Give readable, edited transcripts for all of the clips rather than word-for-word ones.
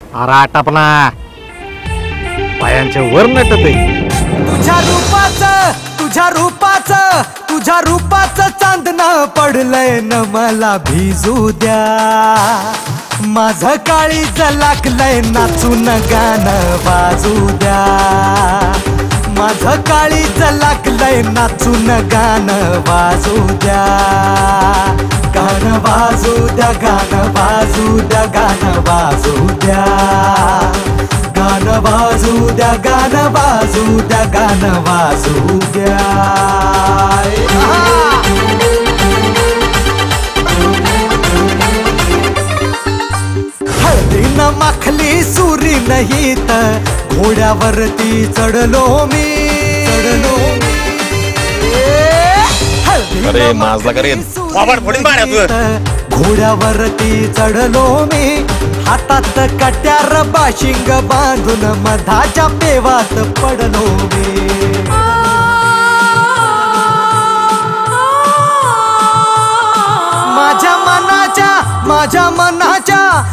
अरे आटापना पायांच्या वर नटते. तुझ्या रूपाचं चांदणं पडलंय न मला भिजू द्या. माझं काळीज लागलंय नाचून गाणं वाजू द्या. माझं काळीज लागलंय नाचून गाणं वाजू द्या. गाणं वाजू द्या, गाणं वाजू द्या, गाणं वाजू द्या. गाणं वाजू द्या, गाणं वाजू द्या, गाणं वाजू द्या. हळदीनं माखली सुरी नाही तर घोड्यावरती चढलो मी. अरे माझला करेन घोड्यावरती चढलो मी. हातात कट्यार बाशिंग बांधून मधाच्या पेवात पडलो मी.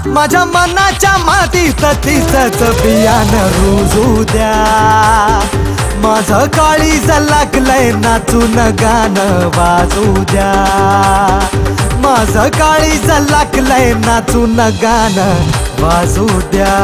माझ्या मनाच्या मातीत तिचंच बियाणं रुजू द्या. माझं काळीज लागलंय नाचून गाणं वाजू द्या. माझं काळीज लागलंय नाचून गाणं वाजू द्या.